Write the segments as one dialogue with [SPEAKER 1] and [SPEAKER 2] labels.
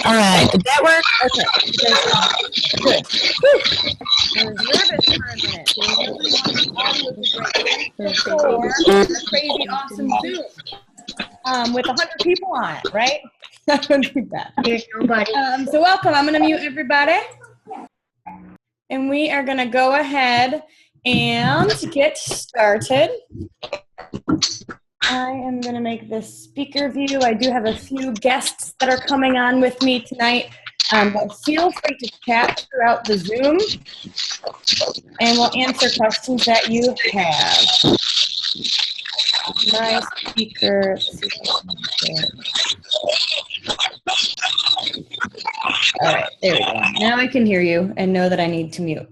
[SPEAKER 1] All right, did that work? Okay, good. I was nervous for a minute. Everyone, audio was great. For crazy, awesome Zoom with 100 people on it, right? That would be bad.
[SPEAKER 2] There's nobody.
[SPEAKER 1] So welcome. I'm going to mute everybody. And we are going to go ahead and get started. I am going to make this speaker view. I do have a few guests that are coming on with me tonight. But feel free to chat throughout the Zoom, and we'll answer questions that you have. My speaker. All right, there we go. Now I can hear you and know that I need to mute.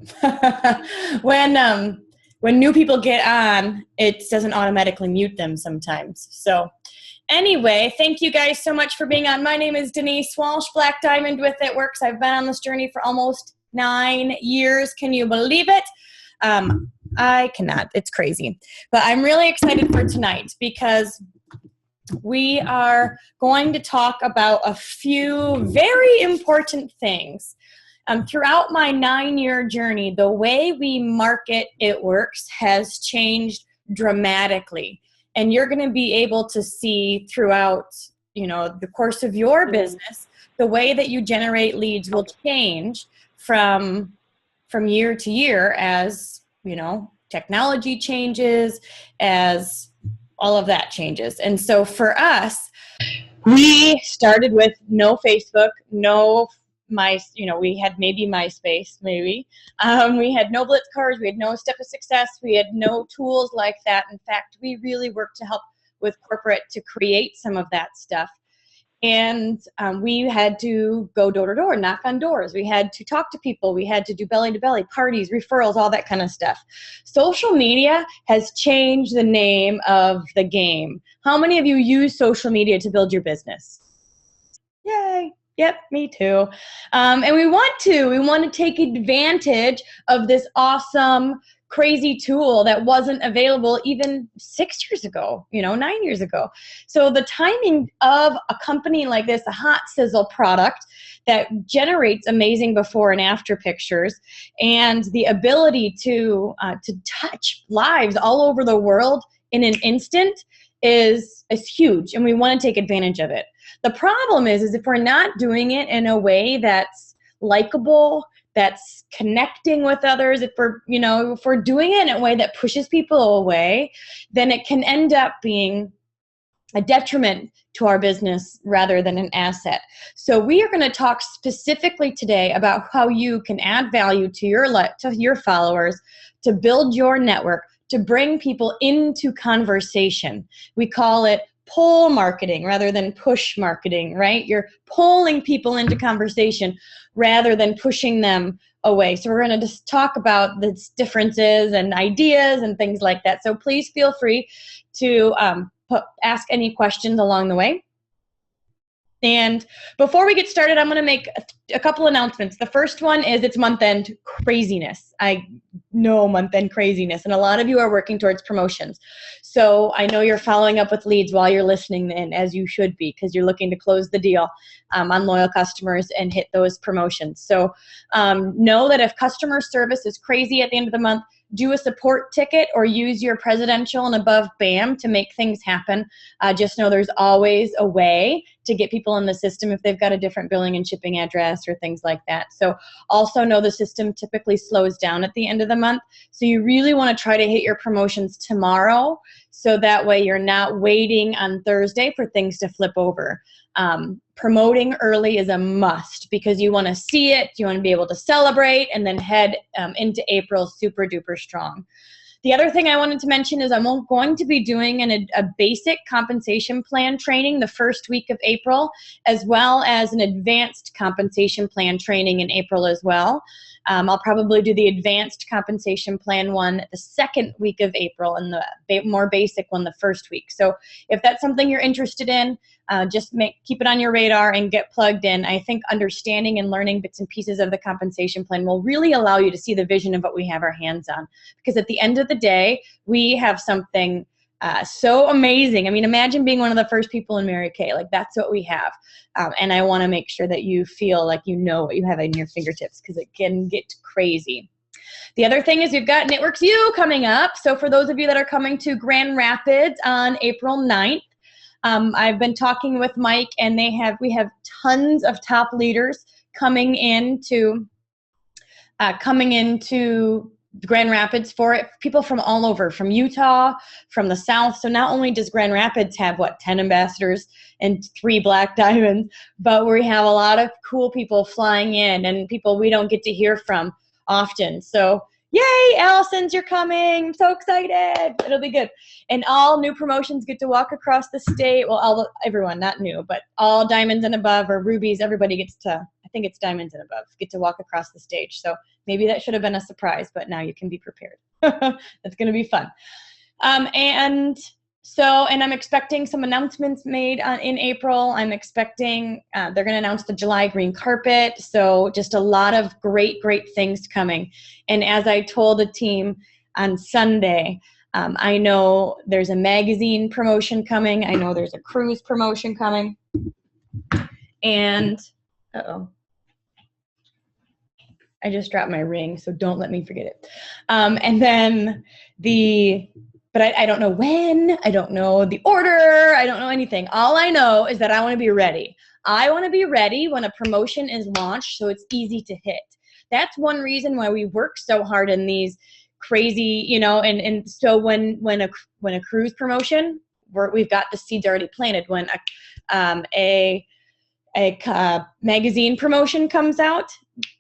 [SPEAKER 1] When new people get on, it doesn't automatically mute them sometimes. So anyway, thank you guys so much for being on. My name is Denise Walsh, Black Diamond with It Works. I've been on this journey for almost 9 years. Can you believe it? I cannot. It's crazy. But I'm really excited for tonight because we are going to talk about a few very important things. Throughout my 9-year journey, the way we market It Works has changed dramatically. And you're going to be able to see throughout, the course of your business, the way that you generate leads will change from year to year as, technology changes, as all of that changes. And so for us, we started with no Facebook, we had maybe MySpace, maybe. We had no Blitz cards, we had no Step to Success, we had no tools like that. In fact, we really worked to help with corporate to create some of that stuff. And we had to go door to door, knock on doors. We had to talk to people. We had to do belly to belly, parties, referrals, all that kind of stuff. Social media has changed the name of the game. How many of you use social media to build your business? Yay. Yep, me too. And we want to take advantage of this awesome, crazy tool that wasn't available even 6 years ago, 9 years ago. So the timing of a company like this, a hot sizzle product that generates amazing before and after pictures, and the ability to touch lives all over the world in an instant is huge, and we want to take advantage of it. The problem is if we're not doing it in a way that's likable, that's connecting with others, if we're doing it in a way that pushes people away, then it can end up being a detriment to our business rather than an asset. So we are going to talk specifically today about how you can add value to your followers, to build your network, to bring people into conversation. We call it pull marketing rather than push marketing, right? You're pulling people into conversation rather than pushing them away. So we're going to just talk about the differences and ideas and things like that. So please feel free to ask any questions along the way. And before we get started, I'm going to make a couple announcements. The first one is it's month-end craziness. I know month-end craziness, and a lot of you are working towards promotions. So I know you're following up with leads while you're listening in, as you should be, because you're looking to close the deal on loyal customers and hit those promotions. So know that if customer service is crazy at the end of the month, do a support ticket or use your presidential and above BAM to make things happen. Just know there's always a way to get people in the system if they've got a different billing and shipping address or things like that. So also know the system typically slows down at the end of the month. So you really want to try to hit your promotions tomorrow, so that way you're not waiting on Thursday for things to flip over. Promoting early is a must because you want to see it, you want to be able to celebrate, and then head into April super duper strong. The other thing I wanted to mention is I'm going to be doing a basic compensation plan training the first week of April, as well as an advanced compensation plan training in April as well. I'll probably do the advanced compensation plan one the second week of April and the more basic one the first week. So if that's something you're interested in, just keep it on your radar and get plugged in. I think understanding and learning bits and pieces of the compensation plan will really allow you to see the vision of what we have our hands on. Because at the end of the day, we have something so amazing. I mean, imagine being one of the first people in Mary Kay. Like, that's what we have. And I want to make sure that you feel like you know what you have in your fingertips, because it can get crazy. The other thing is we've got Knitworks U coming up. So for those of you that are coming to Grand Rapids on April 9th, I've been talking with Mike, and we have tons of top leaders coming into Grand Rapids for it. People from all over, from Utah, from the South. So not only does Grand Rapids have 10 ambassadors and 3 Black Diamonds, but we have a lot of cool people flying in and people we don't get to hear from often. So yay, Allison's, you're coming. I'm so excited. It'll be good. And all new promotions get to walk across the state. Well, everyone, not new, but all diamonds and above, or rubies, everybody gets to, I think it's diamonds and above, get to walk across the stage. So maybe that should have been a surprise, but now you can be prepared. That's going to be fun. And I'm expecting some announcements made in April. I'm expecting they're going to announce the July green carpet. So just a lot of great, great things coming. And as I told the team on Sunday, I know there's a magazine promotion coming. I know there's a cruise promotion coming. And, I just dropped my ring, so don't let me forget it. But I don't know when, I don't know the order, I don't know anything. All I know is that I want to be ready. I want to be ready when a promotion is launched so it's easy to hit. That's one reason why we work so hard in these crazy, and so when a cruise promotion, we've got the seeds already planted. When a magazine promotion comes out,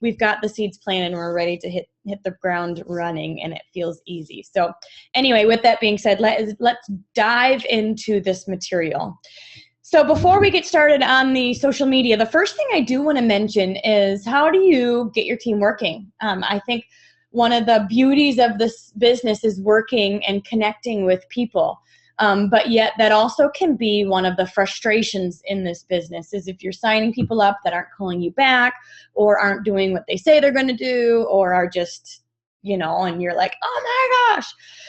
[SPEAKER 1] we've got the seeds planted and we're ready to hit the ground running, and it feels easy. So anyway, with that being said, let's dive into this material. So before we get started on the social media, the first thing I do want to mention is, how do you get your team working? I think one of the beauties of this business is working and connecting with people. But yet that also can be one of the frustrations in this business, is if you're signing people up that aren't calling you back or aren't doing what they say they're going to do, or are just, and you're like, oh my gosh.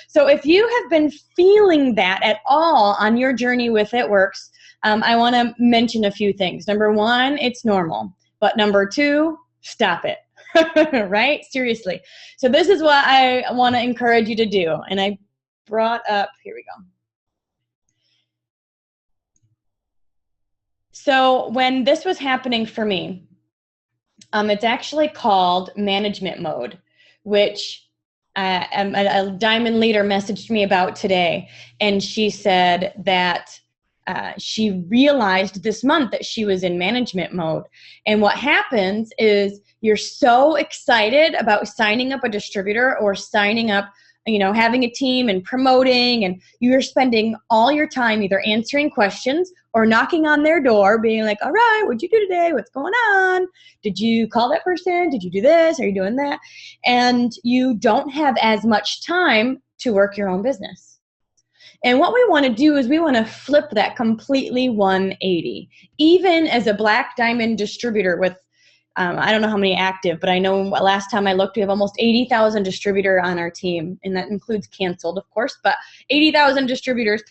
[SPEAKER 1] So if you have been feeling that at all on your journey with It Works, I want to mention a few things. Number 1, it's normal. But number 2, stop it. Right? Seriously. So this is what I want to encourage you to do. And I brought up, here we go. So when this was happening for me, it's actually called management mode, which a diamond leader messaged me about today. And she said that she realized this month that she was in management mode. And what happens is you're so excited about signing up a distributor or signing up, having a team and promoting, and you're spending all your time either answering questions or knocking on their door, being like, all right, what'd you do today? What's going on? Did you call that person? Did you do this? Are you doing that? And you don't have as much time to work your own business. And what we want to do is we want to flip that completely 180. Even as a Black Diamond distributor with, I don't know how many active, but I know last time I looked, we have almost 80,000 distributor on our team, and that includes canceled, of course, but 80,000 distributors.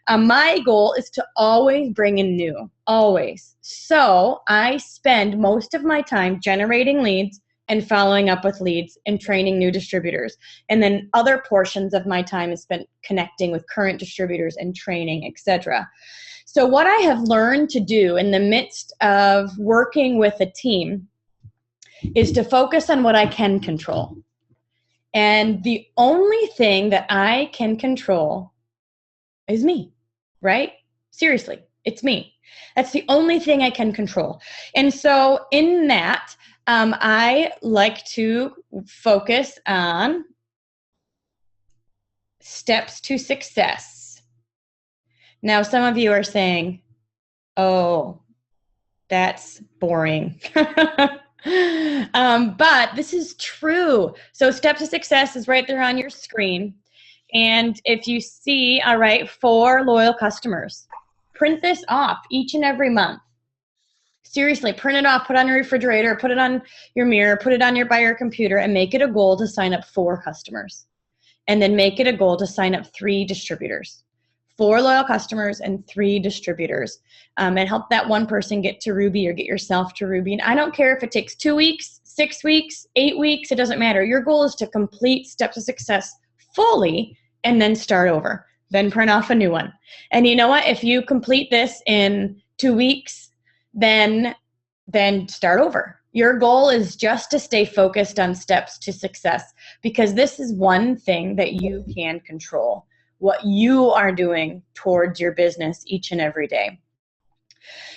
[SPEAKER 1] My goal is to always bring in new, always. So I spend most of my time generating leads, and following up with leads and training new distributors. And then other portions of my time is spent connecting with current distributors and training, etc. So what I have learned to do in the midst of working with a team is to focus on what I can control. And the only thing that I can control is me, right? Seriously, it's me. That's the only thing I can control. And so in that, I like to focus on steps to success. Now, some of you are saying, oh, that's boring. But this is true. So steps to success is right there on your screen. And if you see, all right, 4 loyal customers, print this off each and every month. Seriously, print it off, put it on your refrigerator, put it on your mirror, put it on by your computer, and make it a goal to sign up 4 customers. And then make it a goal to sign up 3 distributors. 4 loyal customers and 3 distributors, and help that one person get to Ruby or get yourself to Ruby. And I don't care if it takes 2 weeks, 6 weeks, 8 weeks, it doesn't matter. Your goal is to complete Steps to Success fully and then start over. Then print off a new one. And you know what? If you complete this in 2 weeks, then start over. Your goal is just to stay focused on Steps to Success, because this is one thing that you can control, what you are doing towards your business each and every day.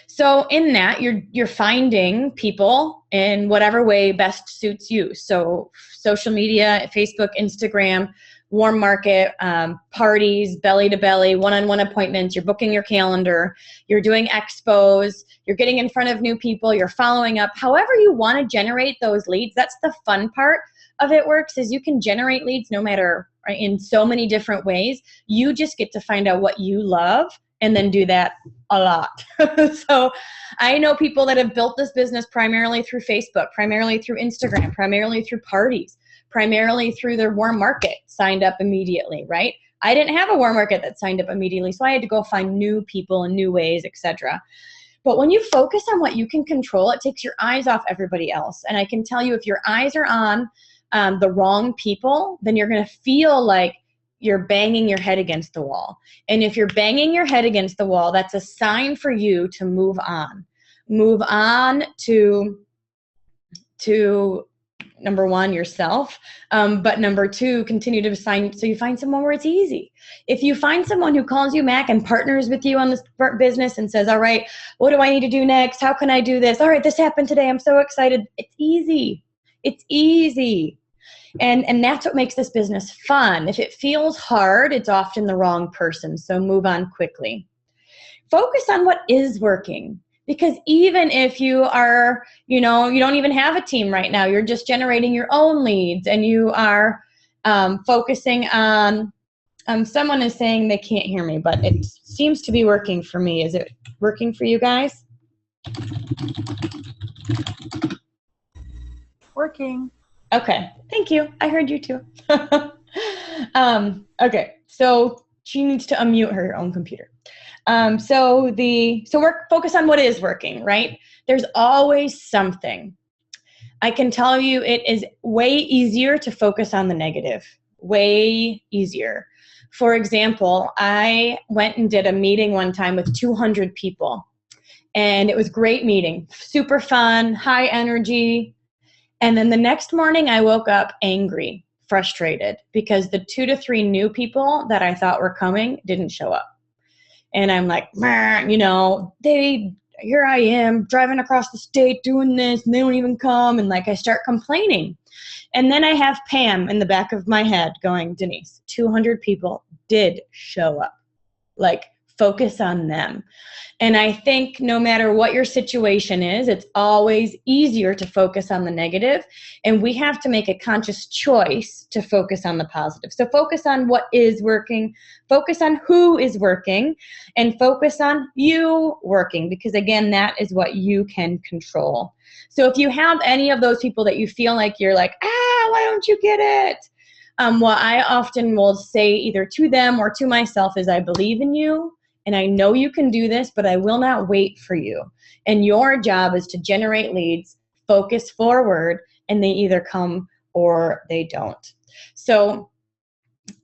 [SPEAKER 1] So in that, you're finding people in whatever way best suits you. So social media, Facebook, Instagram, warm market, parties, belly to belly, one-on-one appointments, you're booking your calendar, you're doing expos, you're getting in front of new people, you're following up. However you want to generate those leads, that's the fun part of It Works, is you can generate leads no matter, right, in so many different ways. You just get to find out what you love and then do that a lot. So I know people that have built this business primarily through Facebook, primarily through Instagram, primarily through parties, primarily through their warm market, signed up immediately, right? I didn't have a warm market that signed up immediately, so I had to go find new people and new ways, etc. But when you focus on what you can control, it takes your eyes off everybody else. And I can tell you, if your eyes are on the wrong people, then you're going to feel like you're banging your head against the wall. And if you're banging your head against the wall, that's a sign for you to move on. Move on to number 1, yourself, but number 2, continue to sign so you find someone where it's easy. If you find someone who calls you back and partners with you on this business and says, all right, what do I need to do next? How can I do this? All right, this happened today. I'm so excited. It's easy. It's easy. And that's what makes this business fun. If it feels hard, it's often the wrong person. So move on quickly. Focus on what is working. Because even if you are, you don't even have a team right now, you're just generating your own leads, and you are focusing on, someone is saying they can't hear me, but it seems to be working for me. Is it working for you guys?
[SPEAKER 2] Working.
[SPEAKER 1] Okay, thank you. I heard you too. Okay, so she needs to unmute her own computer. Focus on what is working, right? There's always something. I can tell you it is way easier to focus on the negative, way easier. For example, I went and did a meeting one time with 200 people, and it was a great meeting, super fun, high energy. And then the next morning I woke up angry, frustrated, because the 2 to 3 new people that I thought were coming didn't show up. And I'm like, here I am driving across the state doing this, and they don't even come. And I start complaining. And then I have Pam in the back of my head going, Denise, 200 people did show up. Focus on them. And I think no matter what your situation is, it's always easier to focus on the negative. And we have to make a conscious choice to focus on the positive. So focus on what is working, focus on who is working, and focus on you working, because again, that is what you can control. So if you have any of those people that you feel like you're like, why don't you get it? What I often will say either to them or to myself is, I believe in you. And I know you can do this, but I will not wait for you. And your job is to generate leads, focus forward, and they either come or they don't. So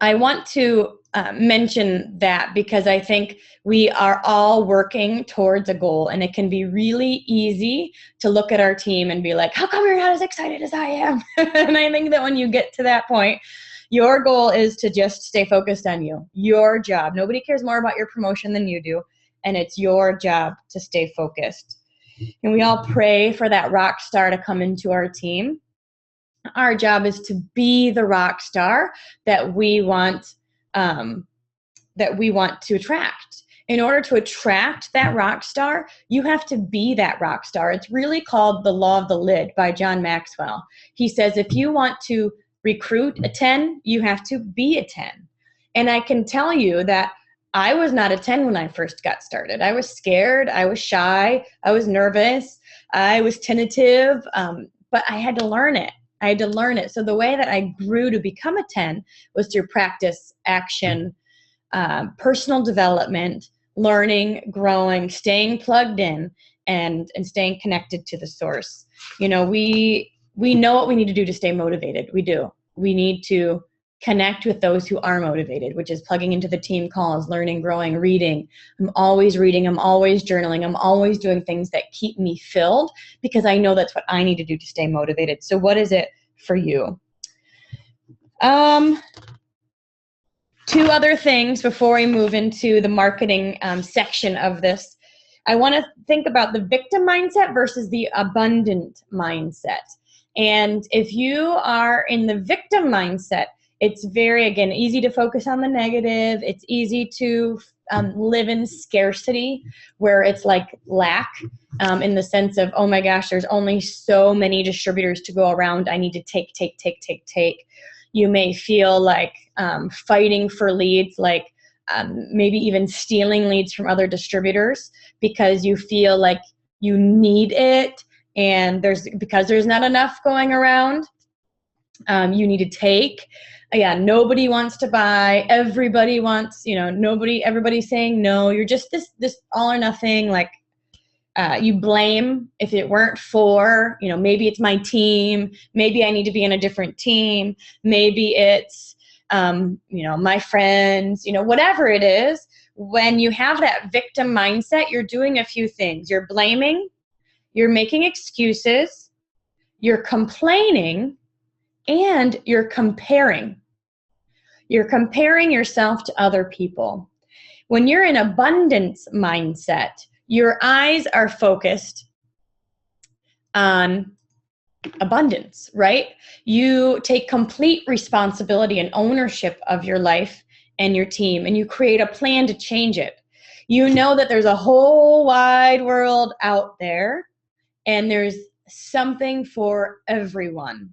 [SPEAKER 1] I want to mention that because I think we are all working towards a goal, and it can be really easy to look at our team and be like, how come you're not as excited as I am? And I think that when you get to that point, your goal is to just stay focused on you, your job. Nobody cares more about your promotion than you do, and it's your job to stay focused. And we all pray for that rock star to come into our team. Our job is to be the rock star that we want to attract. In order to attract that rock star, you have to be that rock star. It's really called the law of the lid by John Maxwell. He says, if you want to recruit a 10, you have to be a 10. And I can tell you that I was not a 10 when I first got started. I was scared. I was shy. I was nervous. I was tentative, but I had to learn it. So the way that I grew to become a 10 was through practice, action, personal development, learning, growing, staying plugged in, and staying connected to the source. You know, we know what we need to do to stay motivated. We do. We need to connect with those who are motivated, which is plugging into the team calls, learning, growing, reading. I'm always reading. I'm always journaling. I'm always doing things that keep me filled because I know that's what I need to do to stay motivated. So what is it for you? Two other things before we move into the marketing section of this. I want to think about the victim mindset versus the abundant mindset. And if you are in the victim mindset, it's very, again, easy to focus on the negative. It's easy to live in scarcity, where it's like lack in the sense of, oh my gosh, there's only so many distributors to go around. I need to take. You may feel like fighting for leads, like maybe even stealing leads from other distributors because you feel like you need it, and because there's not enough going around. You need to take. Nobody wants to buy. Everybody wants, everybody's saying no. You're just this all or nothing. Like you blame if it weren't for, maybe it's my team. Maybe I need to be in a different team. Maybe it's, my friends, whatever it is. When you have that victim mindset, you're doing a few things. You're blaming, you're making excuses, you're complaining, and you're comparing. You're comparing yourself to other people. When you're in abundance mindset, your eyes are focused on abundance, right? You take complete responsibility and ownership of your life and your team, and you create a plan to change it. You know that there's a whole wide world out there, and there's something for everyone.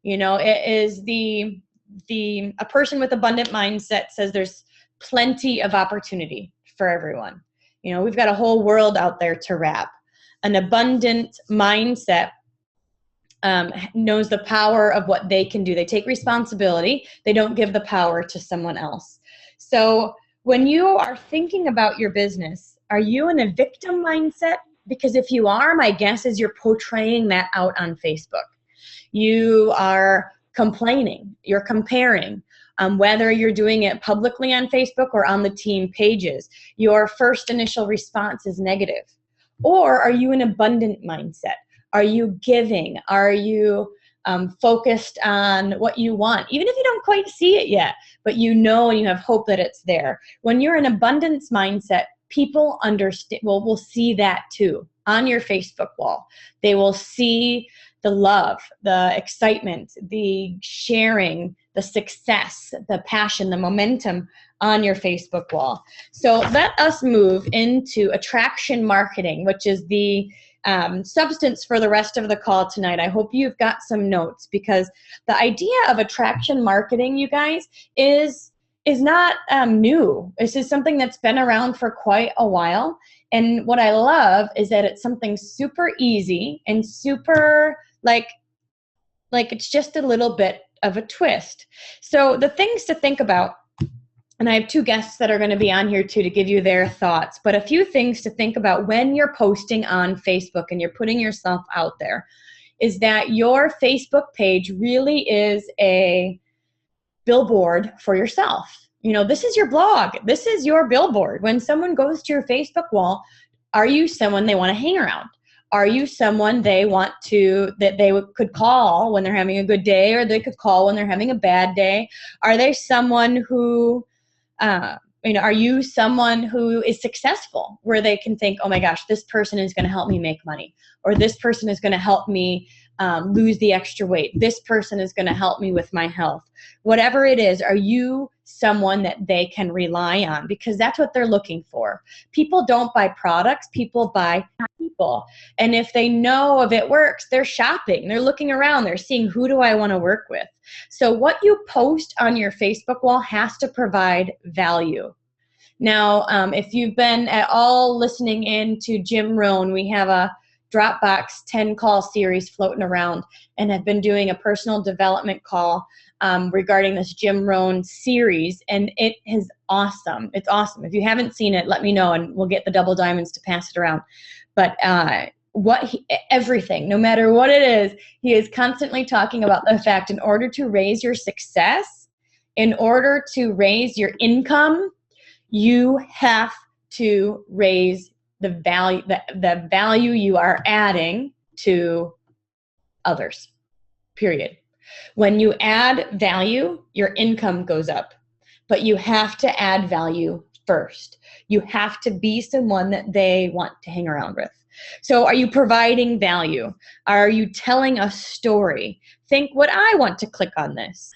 [SPEAKER 1] It is a person with abundant mindset says there's plenty of opportunity for everyone. We've got a whole world out there to wrap. An abundant mindset knows the power of what they can do. They take responsibility. They don't give the power to someone else. So when you are thinking about your business, are you in a victim mindset? Because if you are, my guess is you're portraying that out on Facebook. You are complaining, you're comparing, whether you're doing it publicly on Facebook or on the team pages. Your first initial response is negative. Or are you an abundant mindset? Are you giving? Are you focused on what you want? Even if you don't quite see it yet, but you know and you have hope that it's there. When you're in abundance mindset, people will see that too on your Facebook wall. They will see the love, the excitement, the sharing, the success, the passion, the momentum on your Facebook wall. So let us move into attraction marketing, which is the substance for the rest of the call tonight. I hope you've got some notes, because the idea of attraction marketing, you guys, is not new. This is something that's been around for quite a while. And what I love is that it's something super easy and super like it's just a little bit of a twist. So the things to think about, and I have two guests that are going to be on here too to give you their thoughts, but a few things to think about when you're posting on Facebook and you're putting yourself out there. is that your Facebook page really is a billboard for yourself. This is your blog. This is your billboard. When someone goes to your Facebook wall, are you someone they want to hang around? Are you someone that they could call when they're having a good day, or they could call when they're having a bad day? Are they someone who, are you someone who is successful, where they can think, oh my gosh, this person is going to help me make money, or this person is going to help me lose the extra weight. This person is going to help me with my health. Whatever it is, are you someone that they can rely on? Because that's what they're looking for. People don't buy products, people buy people. And if they know if it works, they're shopping, they're looking around, they're seeing, who do I want to work with? So what you post on your Facebook wall has to provide value. Now, if you've been at all listening in to Jim Rohn, we have a Dropbox 10-call series floating around, and have been doing a personal development call regarding this Jim Rohn series, and it is awesome. It's awesome. If you haven't seen it, let me know, and we'll get the double diamonds to pass it around. But everything, no matter what it is, he is constantly talking about the fact, in order to raise your success, in order to raise your income, you have to raise the value you are adding to others, period. When you add value, your income goes up, but you have to add value first. You have to be someone that they want to hang around with. So are you providing value? Are you telling a story? Think, would I want to click on this?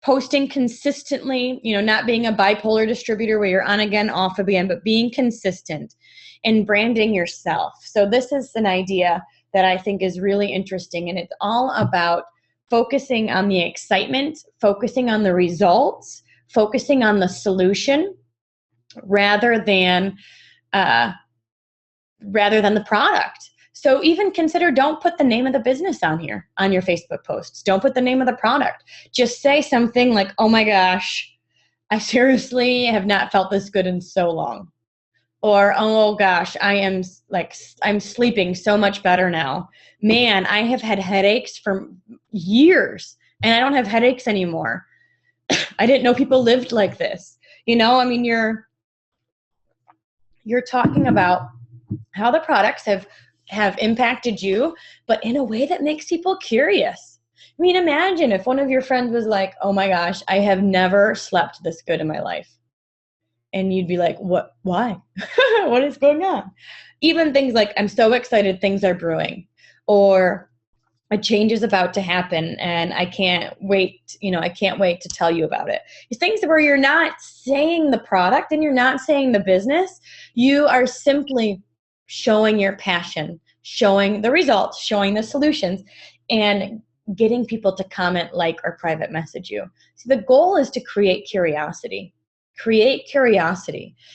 [SPEAKER 1] Posting consistently, not being a bipolar distributor where you're on again, off again, but being consistent and branding yourself. So this is an idea that I think is really interesting, and it's all about focusing on the excitement, focusing on the results, focusing on the solution rather than the product. So even consider, don't put the name of the business on here, on your Facebook posts. Don't put the name of the product. Just say something like, oh my gosh, I seriously have not felt this good in so long. Or, oh gosh, I'm sleeping so much better now. Man, I have had headaches for years and I don't have headaches anymore. I didn't know people lived like this. You're talking about how the products have impacted you, but in a way that makes people curious. Imagine if one of your friends was like, oh my gosh, I have never slept this good in my life. And you'd be like, what? Why? What is going on? Even things like, I'm so excited things are brewing, or a change is about to happen and I can't wait, I can't wait to tell you about it. These things where you're not saying the product and you're not saying the business, you are simply showing your passion, showing the results, showing the solutions, and getting people to comment, like, or private message you. So the goal is to create curiosity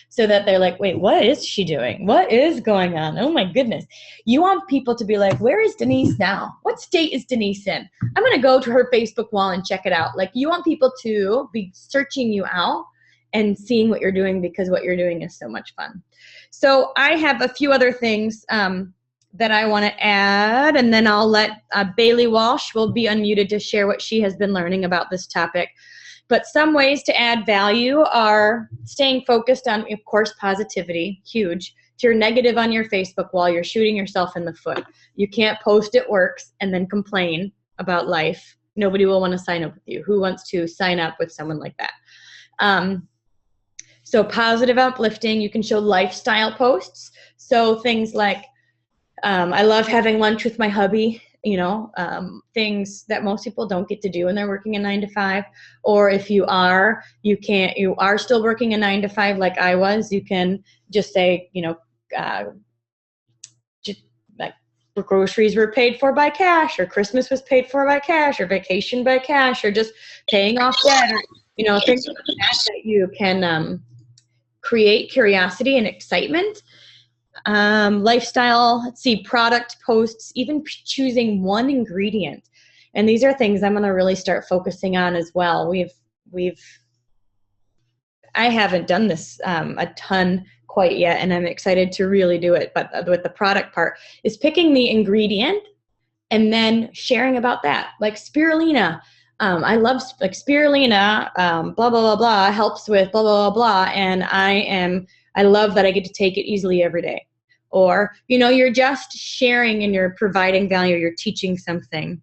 [SPEAKER 1] so that they're like, wait, what is she doing? What is going on? Oh my goodness. You want people to be like, where is Denise now? What state is Denise in? I'm going to go to her Facebook wall and check it out. Like, you want people to be searching you out and seeing what you're doing, because what you're doing is so much fun. So I have a few other things that I want to add, and then I'll let Bailey Walsh will be unmuted to share what she has been learning about this topic. But some ways to add value are staying focused on, of course, positivity, huge. If you're negative on your Facebook wall, you're shooting yourself in the foot. You can't post it works and then complain about life. Nobody will want to sign up with you. Who wants to sign up with someone like that? So positive, uplifting. You can show lifestyle posts. So things like, I love having lunch with my hubby, things that most people don't get to do when they're working a 9-to-5. Or if you are still working a 9-to-5 like I was, you can just say, just like groceries were paid for by cash, or Christmas was paid for by cash, or vacation by cash, or just paying off debt, or, things like that you can create curiosity and excitement. Lifestyle, product posts, even choosing one ingredient. And these are things I'm going to really start focusing on as well. I haven't done this a ton quite yet, and I'm excited to really do it. But with the product part is picking the ingredient and then sharing about that. Like spirulina. I love like spirulina, blah, blah, blah, blah, helps with blah, blah, blah, blah. And I love that I get to take it easily every day. Or, you're just sharing and you're providing value, you're teaching something.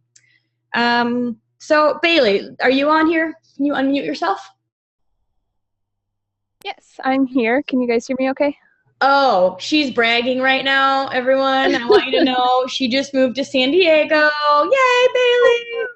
[SPEAKER 1] So Bailey, are you on here? Can you unmute yourself?
[SPEAKER 2] Yes, I'm here. Can you guys hear me okay?
[SPEAKER 1] Oh, she's bragging right now, everyone. I want you to know she just moved to San Diego. Yay, Bailey!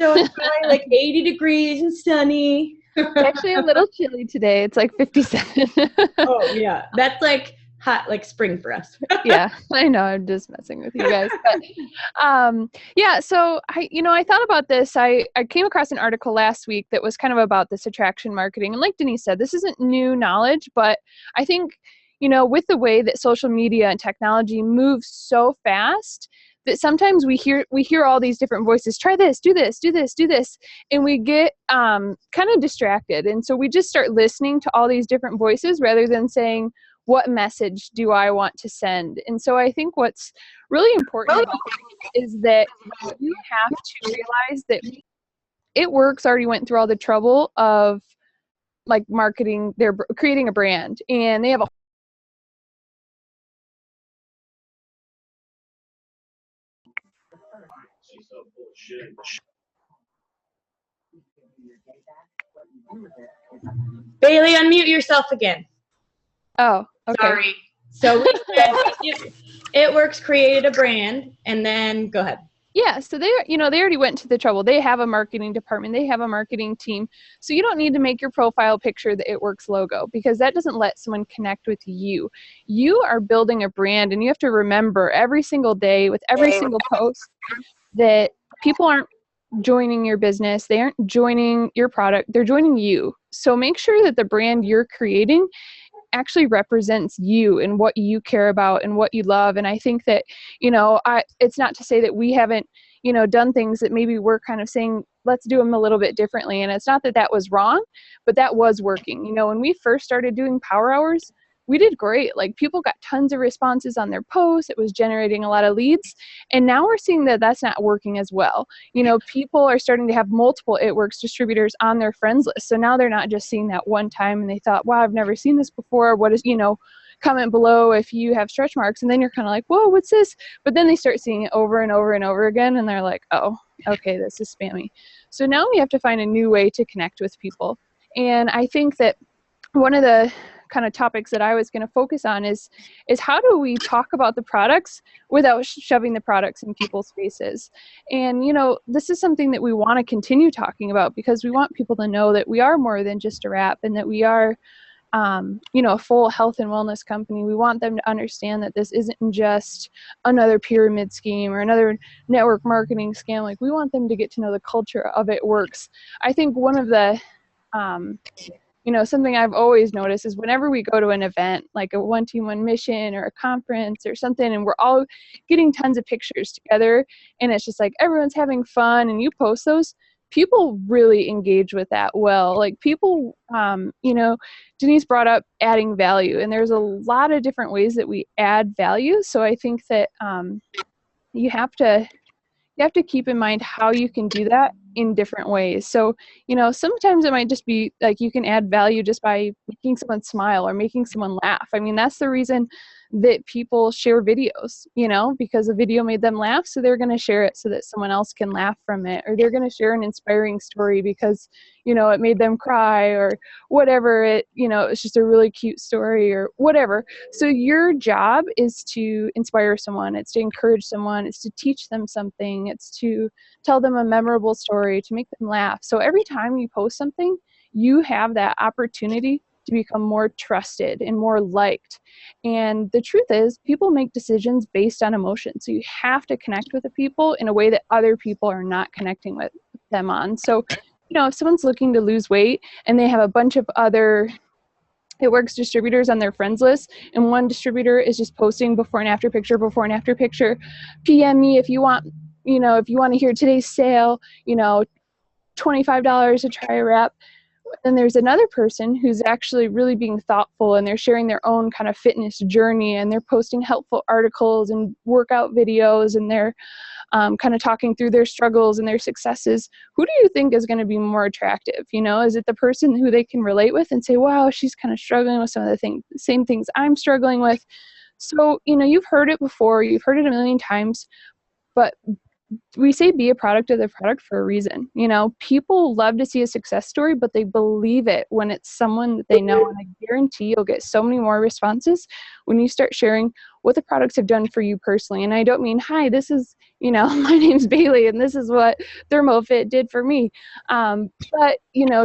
[SPEAKER 1] So it's probably like 80 degrees and sunny.
[SPEAKER 2] It's actually a little chilly today. It's like 57.
[SPEAKER 1] Oh, yeah. That's like hot, like spring for us.
[SPEAKER 2] Yeah, I know. I'm just messing with you guys. But yeah, so I thought about this. I came across an article last week that was kind of about this attraction marketing. And like Denise said, this isn't new knowledge, but I think, with the way that social media and technology moves so fast, that sometimes we hear all these different voices, try this, do this, do this, do this, and we get kind of distracted. And so we just start listening to all these different voices rather than saying, what message do I want to send? And so I think what's really important about this is that you have to realize that It Works already went through all the trouble of like marketing, they're creating a brand, and they have a
[SPEAKER 1] Bailey, unmute yourself again.
[SPEAKER 2] Oh, okay.
[SPEAKER 1] Sorry. So we said It Works created a brand, and then go ahead.
[SPEAKER 2] Yeah, so they already went to the trouble. They have a marketing department. They have a marketing team. So you don't need to make your profile picture the It Works logo, because that doesn't let someone connect with you. You are building a brand, and you have to remember every single day with every single post that people aren't joining your business. They aren't joining your product. They're joining you. So make sure that the brand you're creating actually represents you and what you care about and what you love. And I think that, it's not to say that we haven't, done things that maybe we're kind of saying, let's do them a little bit differently. And it's not that that was wrong, but that was working. When we first started doing Power Hours, we did great. Like, people got tons of responses on their posts. It was generating a lot of leads. And now we're seeing that that's not working as well. People are starting to have multiple It Works distributors on their friends list. So now they're not just seeing that one time and they thought, wow, I've never seen this before. What is, comment below if you have stretch marks. And then you're kind of like, whoa, what's this? But then they start seeing it over and over and over again. And they're like, oh, okay, this is spammy. So now we have to find a new way to connect with people. And I think that one of the kind of topics that I was going to focus on is how do we talk about the products without shoving the products in people's faces? And, this is something that we want to continue talking about, because we want people to know that we are more than just a wrap, and that we are, a full health and wellness company. We want them to understand that this isn't just another pyramid scheme or another network marketing scam. Like, we want them to get to know the culture of It Works. I think one of the, something I've always noticed is whenever we go to an event, like a One Team One Mission or a conference or something, and we're all getting tons of pictures together, and it's just like everyone's having fun, and you post those, people really engage with that well. Like, people, Denise brought up adding value, and there's a lot of different ways that we add value. So I think that you have to keep in mind how you can do that in different ways. So, sometimes it might just be like you can add value just by making someone smile or making someone laugh. I mean, that's the reason that people share videos, because a video made them laugh. So they're going to share it so that someone else can laugh from it, or they're going to share an inspiring story because, it made them cry, or whatever it's just a really cute story or whatever. So your job is to inspire someone. It's to encourage someone. It's to teach them something. It's to tell them a memorable story, to make them laugh. So every time you post something, you have that opportunity to become more trusted and more liked. And the truth is, people make decisions based on emotion. So you have to connect with the people in a way that other people are not connecting with them on. So, if someone's looking to lose weight and they have a bunch of other It Works distributors on their friends list, and one distributor is just posting before and after picture, PM me if you want, if you want to hear today's sale, $25 to try a wrap. Then there's another person who's actually really being thoughtful, and they're sharing their own kind of fitness journey, and they're posting helpful articles and workout videos, and they're kind of talking through their struggles and their successes, who do you think is going to be more attractive? Is it the person who they can relate with and say, wow, she's kind of struggling with some of the same things I'm struggling with? So, you've heard it before, you've heard it a million times, but we say be a product of the product for a reason. People love to see a success story, but they believe it when it's someone that they know. And I guarantee you'll get so many more responses when you start sharing what the products have done for you personally. And I don't mean, hi, this is, my name's Bailey and this is what ThermoFit did for me. But,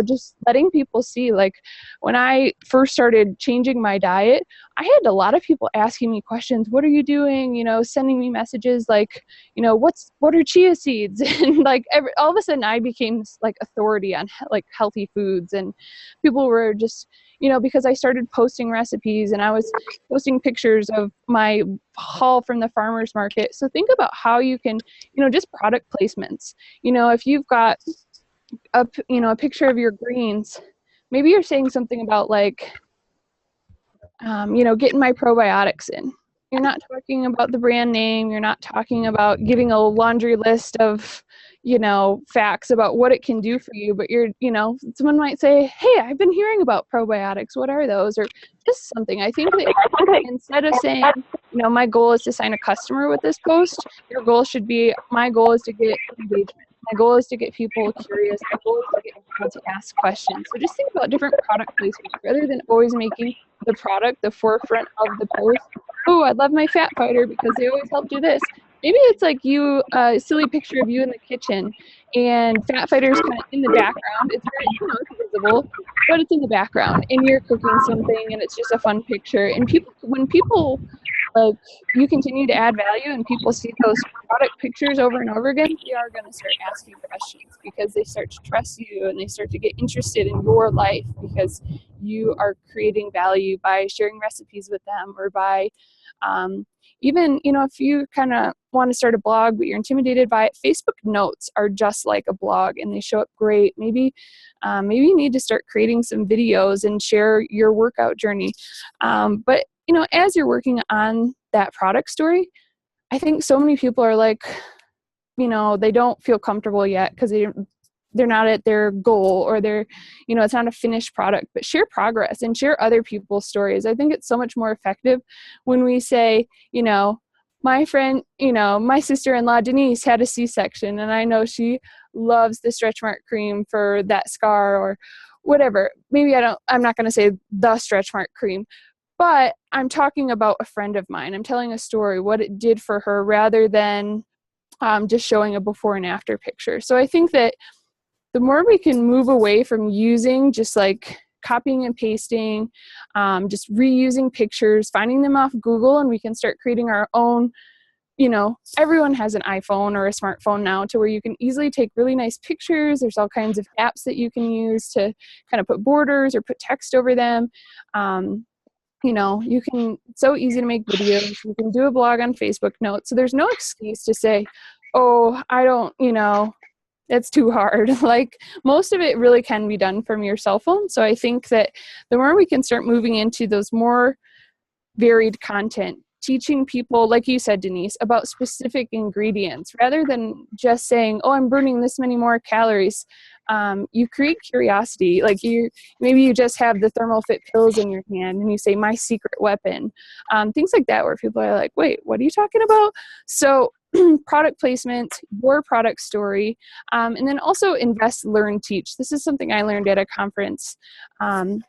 [SPEAKER 2] just letting people see, like when I first started changing my diet, I had a lot of people asking me questions. What are you doing? Sending me messages like, what are chia seeds? And like all of a sudden I became like authority on like healthy foods, and people were just, because I started posting recipes and I was posting pictures of my haul from the farmer's market. So think about how you can, just product placements. If you've got a picture of your greens, maybe you're saying something about like, getting my probiotics in. You're not talking about the brand name. You're not talking about giving a laundry list of, facts about what it can do for you. But someone might say, hey, I've been hearing about probiotics. What are those? Or just something. I think that instead of saying, my goal is to sign a customer with this post, your goal should be, my goal is to get engagement. My goal is to get people curious. My goal is to get people to ask questions. So just think about different product placements rather than always making the product the forefront of the post. Oh, I love my Fat Fighter because they always help do this. Maybe it's like you, a silly picture of you in the kitchen and Fat Fighter's kind of in the background. It's very, it's visible, but it's in the background and you're cooking something and it's just a fun picture. And when people like you continue to add value and people see those product pictures over and over again, they are going to start asking questions because they start to trust you and they start to get interested in your life because you are creating value by sharing recipes with them, or by even, if you kind of want to start a blog but you're intimidated by it, Facebook notes are just like a blog and they show up great. Maybe you need to start creating some videos and share your workout journey. But as you're working on that product story, I think so many people are like, they don't feel comfortable yet because they're not at their goal, or they're, it's not a finished product. But share progress and share other people's stories. I think it's so much more effective when we say, my friend, my sister-in-law Denise had a C-section and I know she loves the Stretch Mark cream for that scar, or whatever. Maybe I'm not going to say the Stretch Mark cream, but I'm talking about a friend of mine. I'm telling a story, what it did for her, rather than just showing a before and after picture. So I think that the more we can move away from using just like copying and pasting, just reusing pictures, finding them off Google, and we can start creating our own, everyone has an iPhone or a smartphone now to where you can easily take really nice pictures. There's all kinds of apps that you can use to kind of put borders or put text over them. It's so easy to make videos. You can do a blog on Facebook Notes. So there's no excuse to say, oh, I don't, it's too hard. Like most of it really can be done from your cell phone. So I think that the more we can start moving into those more varied content, teaching people, like you said, Denise, about specific ingredients, rather than just saying, oh, I'm burning this many more calories. You create curiosity. Like maybe you just have the ThermoFit pills in your hand and you say, my secret weapon, things like that, where people are like, wait, what are you talking about? So product placement, your product story, and then also invest, learn, teach. This is something I learned at a conference. And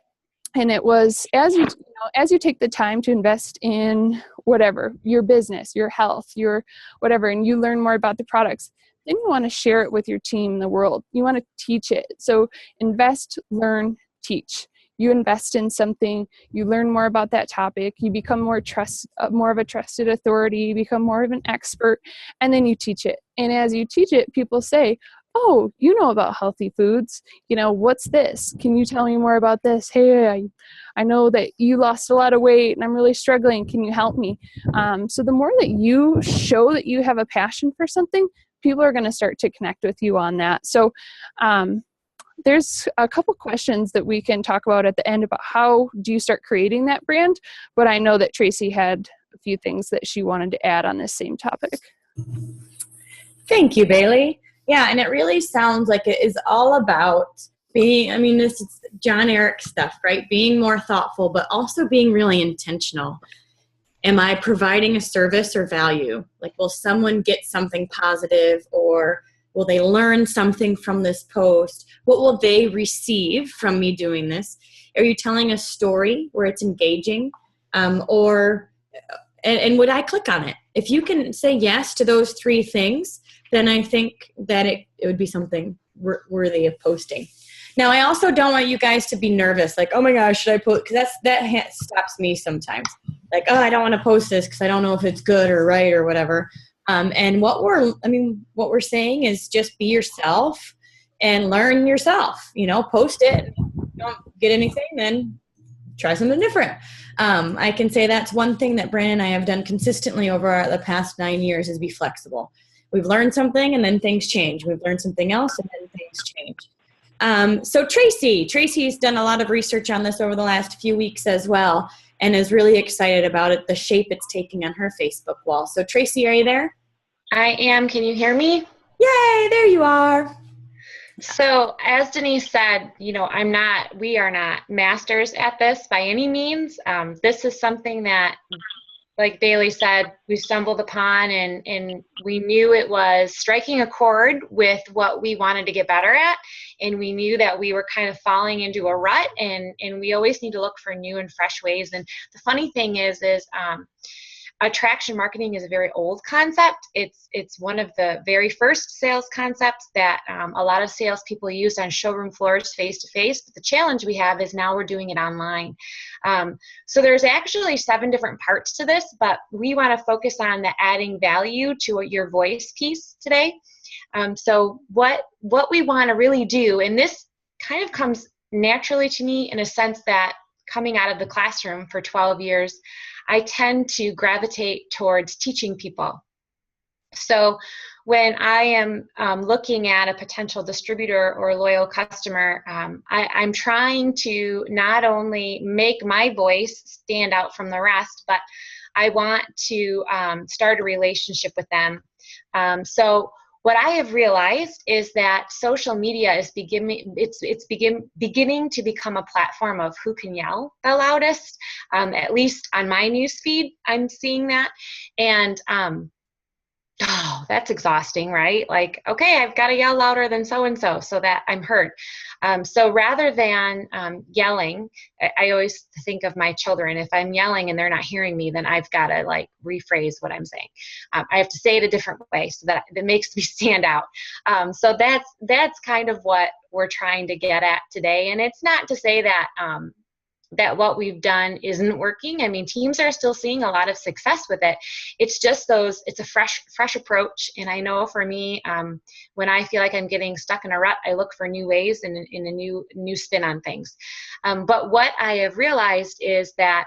[SPEAKER 2] it was as you take the time to invest in whatever, your business, your health, your whatever, and you learn more about the products, then you want to share it with your team, the world. You want to teach it. So invest, learn, teach. You invest in something, you learn more about that topic, you become more of a trusted authority, you become more of an expert, and then you teach it. And as you teach it, people say, oh, you know about healthy foods. What's this? Can you tell me more about this? Hey, I know that you lost a lot of weight and I'm really struggling. Can you help me? So the more that you show that you have a passion for something, people are going to start to connect with you on that. So there's a couple questions that we can talk about at the end about how do you start creating that brand. But I know that Tracy had a few things that she wanted to add on this same topic.
[SPEAKER 1] Thank you, Bailey. Yeah, and it really sounds like it is all about being, I mean, this is John Eric stuff, right? Being more thoughtful, but also being really intentional. Am I providing a service or value? Like, will someone get something positive, or will they learn something from this post? What will they receive from me doing this? Are you telling a story where it's engaging? And would I click on it? If you can say yes to those three things, then I think that it would be something worthy of posting. Now, I also don't want you guys to be nervous, like, oh my gosh, should I post? Because that stops me sometimes. Like, oh, I don't want to post this because I don't know if it's good or right or whatever. And what we're saying is just be yourself and learn yourself. Post it. If you don't get anything, then try something different. I can say that's one thing that Brandon and I have done consistently over the past 9 years is be flexible. We've learned something and then things change. We've learned something else and then things change. So Tracy's done a lot of research on this over the last few weeks as well, and is really excited about it, the shape it's taking on her Facebook wall. So Tracy, are you there?
[SPEAKER 3] I am. Can you hear me?
[SPEAKER 1] Yay, there you are.
[SPEAKER 3] So as Denise said, we are not masters at this by any means. This is something that, like Bailey said, we stumbled upon and we knew it was striking a chord with what we wanted to get better at. And we knew that we were kind of falling into a rut, and we always need to look for new and fresh ways. And the funny thing is attraction marketing is a very old concept. It's one of the very first sales concepts that a lot of salespeople used on showroom floors face to face. But the challenge we have is now we're doing it online. So there's actually 7 different parts to this, but we want to focus on the adding value to your voice piece today. So what we want to really do, and this kind of comes naturally to me in a sense that coming out of the classroom for 12 years, I tend to gravitate towards teaching people. So when I am looking at a potential distributor or loyal customer, I'm trying to not only make my voice stand out from the rest, but I want to start a relationship with them. So what I have realized is that social media is beginning to become a platform of who can yell the loudest. At least on my newsfeed, I'm seeing that. And that's exhausting, right? Like, okay, I've got to yell louder than so-and-so so that I'm heard. So rather than yelling, I always think of my children. If I'm yelling and they're not hearing me, then I've got to rephrase what I'm saying. I have to say it a different way so that it makes me stand out. So that's kind of what we're trying to get at today. And it's not to say that that what we've done isn't working. I mean, teams are still seeing a lot of success with it. It's just it's a fresh approach. And I know for me, when I feel like I'm getting stuck in a rut, I look for new ways and in a new spin on things. But what I have realized is that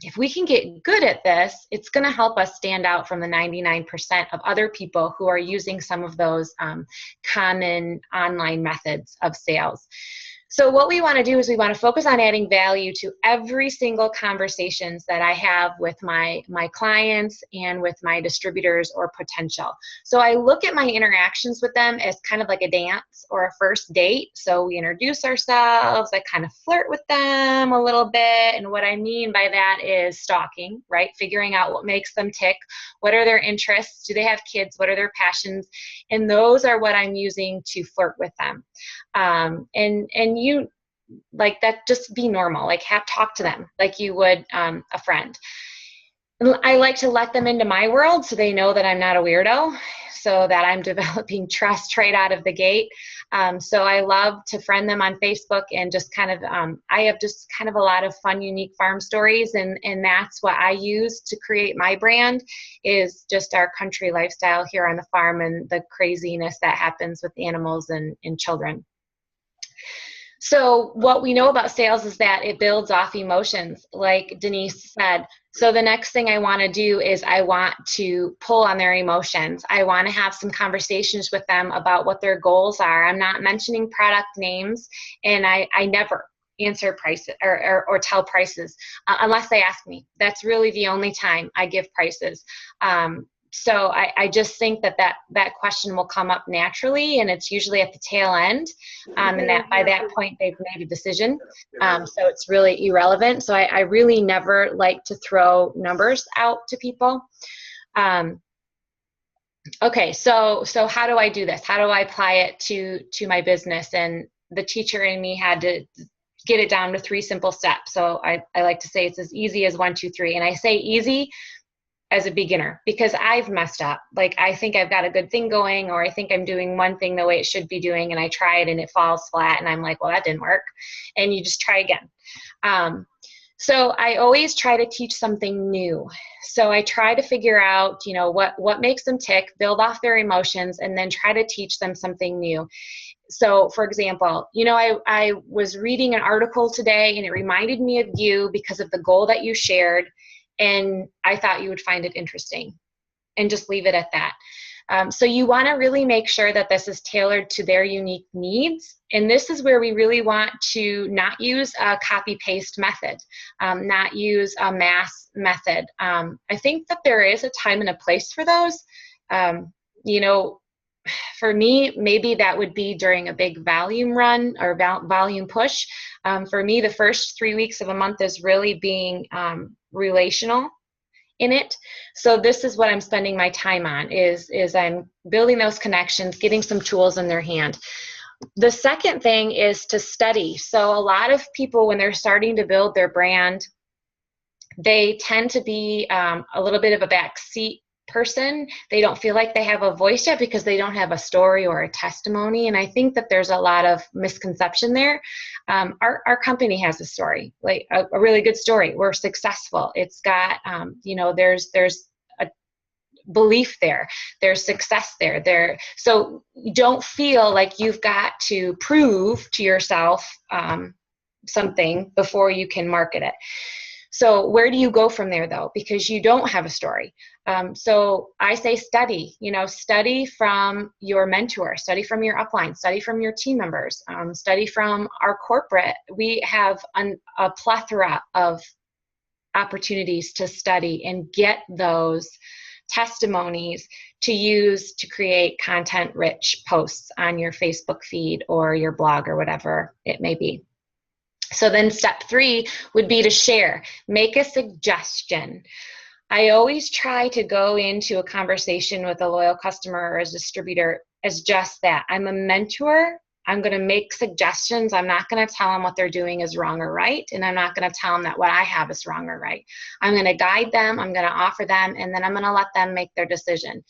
[SPEAKER 3] if we can get good at this, it's going to help us stand out from the 99% of other people who are using some of those common online methods of sales. So what we want to do is we want to focus on adding value to every single conversations that I have with my clients and with my distributors or potential. So I look at my interactions with them as kind of like a dance or a first date. So we introduce ourselves, I kind of flirt with them a little bit. And what I mean by that is stalking, right? Figuring out what makes them tick. What are their interests? Do they have kids? What are their passions? And those are what I'm using to flirt with them. And you like that, just be normal, talk to them like you would a friend. I like to let them into my world so they know that I'm not a weirdo, so that I'm developing trust right out of the gate. So I love to friend them on Facebook and just kind of, I have just kind of a lot of fun, unique farm stories. And that's what I use to create my brand, is just our country lifestyle here on the farm and the craziness that happens with animals and children. So what we know about sales is that it builds off emotions, like Denise said. So the next thing I want to do is I want to pull on their emotions. I want to have some conversations with them about what their goals are. I'm not mentioning product names, and I never answer prices or tell prices unless they ask me. That's really the only time I give prices. So I just think that question will come up naturally, and it's usually at the tail end, and that by that point they've made a decision. So it's really irrelevant. So I really never like to throw numbers out to people. Okay, so how do I do this? How do I apply it to my business? And the teacher in me had to get it down to 3 simple steps. So I like to say it's as easy as 1, 2, 3. And I say easy as a beginner because I've messed up. Like, I think I've got a good thing going, or I think I'm doing one thing the way it should be doing, and I try it and it falls flat, and I'm like, well, that didn't work. And you just try again. So I always try to teach something new. So I try to figure out, what makes them tick, build off their emotions, and then try to teach them something new. So, for example, I was reading an article today, and it reminded me of you because of the goal that you shared, and I thought you would find it interesting, and just leave it at that. So you want to really make sure that this is tailored to their unique needs. And this is where we really want to not use a copy-paste method, not use a mass method. I think that there is a time and a place for those. For me, maybe that would be during a big volume run or volume push. For me, the first 3 weeks of a month is really being relational in it. So this is what I'm spending my time on, is I'm building those connections, getting some tools in their hand. The second thing is to study. So a lot of people, when they're starting to build their brand, they tend to be a little bit of a backseat person. They don't feel like they have a voice yet because they don't have a story or a testimony. And I think that there's a lot of misconception there. Our company has a story, like a really good story. We're successful. It's got, there's a belief there. There's success there. So you don't feel like you've got to prove to yourself something before you can market it. So where do you go from there, though? Because you don't have a story. So I say study, study from your mentor, study from your upline, study from your team members, study from our corporate. We have a plethora of opportunities to study and get those testimonies to use to create content-rich posts on your Facebook feed or your blog or whatever it may be. So then step 3 would be to share. Make a suggestion. I always try to go into a conversation with a loyal customer or a distributor as just that. I'm a mentor. I'm going to make suggestions. I'm not going to tell them what they're doing is wrong or right, and I'm not going to tell them that what I have is wrong or right. I'm going to guide them. I'm going to offer them, and then I'm going to let them make their decision.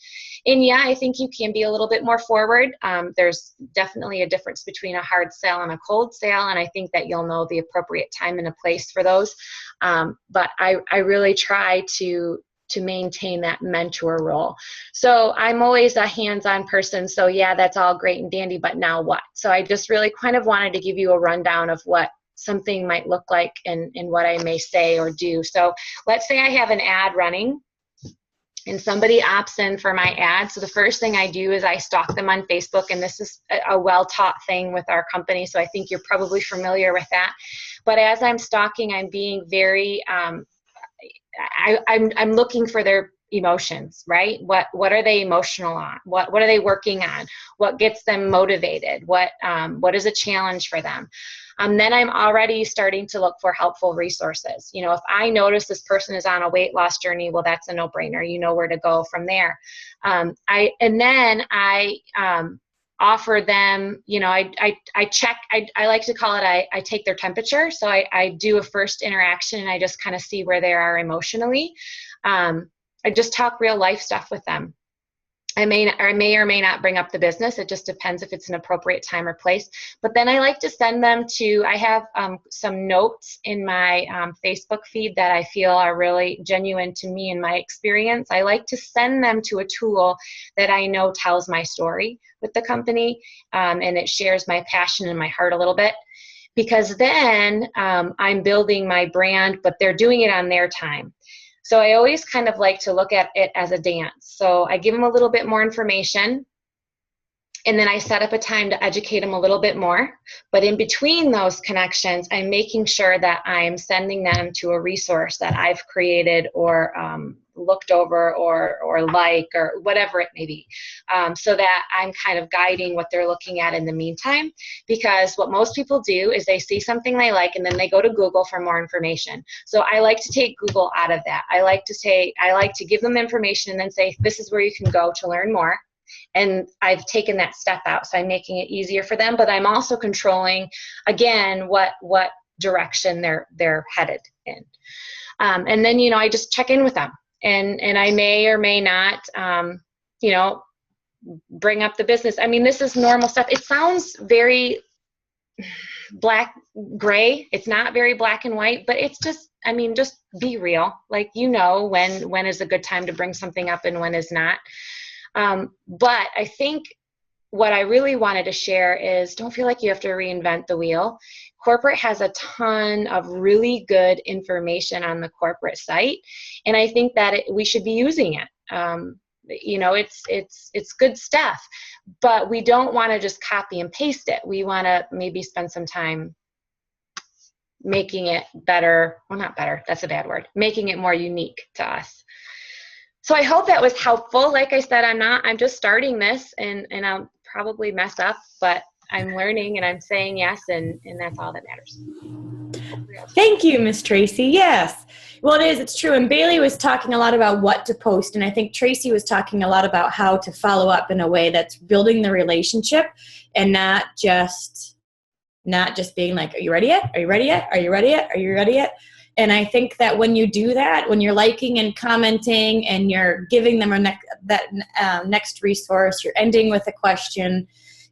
[SPEAKER 3] And yeah, I think you can be a little bit more forward. There's definitely a difference between a hard sale and a cold sale, and I think that you'll know the appropriate time and a place for those. But I really try to maintain that mentor role. So I'm always a hands-on person. So yeah, that's all great and dandy, but now what? So I just really kind of wanted to give you a rundown of what something might look like and what I may say or do. So let's say I have an ad running and somebody opts in for my ad. So the first thing I do is I stalk them on Facebook, and this is a well-taught thing with our company. So I think you're probably familiar with that. But as I'm stalking, I'm being very, I'm looking for their emotions, right? What are they emotional on? What are they working on? What gets them motivated? What is a challenge for them? Then I'm already starting to look for helpful resources. If I notice this person is on a weight loss journey, well, that's a no-brainer. You know where to go from there. I offer them, I check, I like to call it, I take their temperature. So I do a first interaction and I just kind of see where they are emotionally. I just talk real life stuff with them. I may or may not bring up the business. It just depends if it's an appropriate time or place. But then I like to send them to, I have some notes in my Facebook feed that I feel are really genuine to me and my experience. I like to send them to a tool that I know tells my story with the company, and it shares my passion and my heart a little bit. Because then I'm building my brand, but they're doing it on their time. So I always kind of like to look at it as a dance. So I give them a little bit more information, and then I set up a time to educate them a little bit more. But in between those connections, I'm making sure that I'm sending them to a resource that I've created or looked over or like, or whatever it may be, so that I'm kind of guiding what they're looking at in the meantime. Because what most people do is they see something they like and then they go to Google for more information. So I like to take Google out of that. I like to give them information and then say, this is where you can go to learn more. And I've taken that step out, so I'm making it easier for them, but I'm also controlling, again, what direction they're headed in. And then, I just check in with them, and I may or may not, bring up the business. I mean, this is normal stuff. It sounds very black, gray. It's not very black and white, but it's just, just be real. Like, when is a good time to bring something up and when is not. But I think what I really wanted to share is, don't feel like you have to reinvent the wheel. Corporate has a ton of really good information on the corporate site, and I think that we should be using it. It's good stuff, but we don't want to just copy and paste it. We want to maybe spend some time making it better. Well, not better, that's a bad word. Making it more unique to us. So I hope that was helpful. Like I said, I'm just starting this, and I'll probably mess up, but I'm learning and I'm saying yes, and that's all that matters.
[SPEAKER 1] Thank you, Miss Tracy. Yes. Well, it's true. And Bailey was talking a lot about what to post. And I think Tracy was talking a lot about how to follow up in a way that's building the relationship and not just being like, are you ready yet? Are you ready yet? Are you ready yet? Are you ready yet? And I think that when you do that, when you're liking and commenting and you're giving them next resource, you're ending with a question,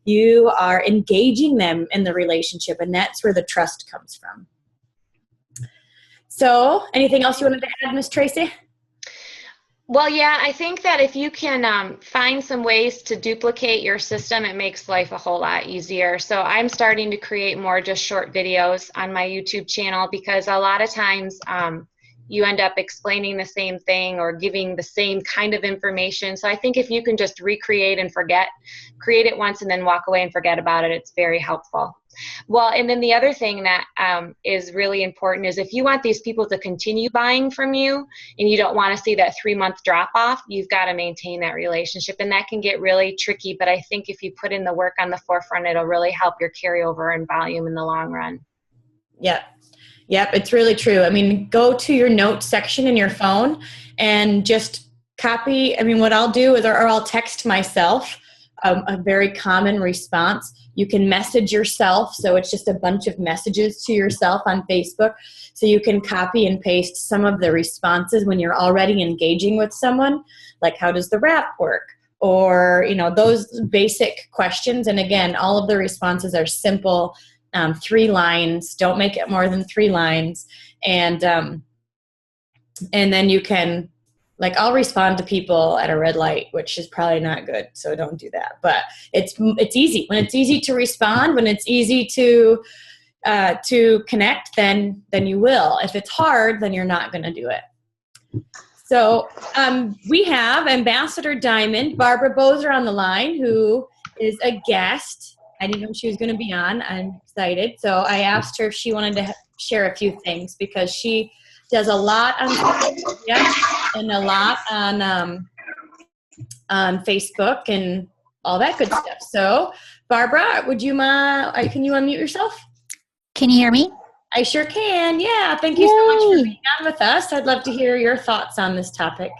[SPEAKER 1] you are engaging them in the relationship, and that's where the trust comes from. So anything else you wanted to add, Ms. Tracy?
[SPEAKER 3] Well, yeah, I think that if you can find some ways to duplicate your system, it makes life a whole lot easier. So I'm starting to create more just short videos on my YouTube channel, because a lot of times you end up explaining the same thing or giving the same kind of information. So I think if you can just recreate and forget, create it once and then walk away and forget about it, it's very helpful. Well, and then the other thing that is really important is, if you want these people to continue buying from you and you don't want to see that 3-month drop off, you've got to maintain that relationship. And that can get really tricky, but I think if you put in the work on the forefront, it'll really help your carryover and volume in the long run. Yep,
[SPEAKER 1] it's really true. Go to your notes section in your phone and just copy. What I'll do is, or I'll text myself a very common response. You can message yourself, so it's just a bunch of messages to yourself on Facebook. So you can copy and paste some of the responses when you're already engaging with someone, like how does the wrap work? Or, those basic questions. And again, all of the responses are simple, 3 lines. Don't make it more than 3 lines. And then you can, I'll respond to people at a red light, which is probably not good, so don't do that. But it's easy. When it's easy to respond, when it's easy to connect, then you will. If it's hard, then you're not going to do it. So we have Ambassador Diamond, Barbara Bozer, on the line, who is a guest. I didn't know she was going to be on. I'm excited. So I asked her if she wanted to share a few things, because she does a lot on social media and a lot on Facebook and all that good stuff. So, Barbara, would you mind? Can you unmute yourself?
[SPEAKER 4] Can you hear me?
[SPEAKER 1] I sure can. Yeah. Thank you so much for being on with us. I'd love to hear your thoughts on this topic.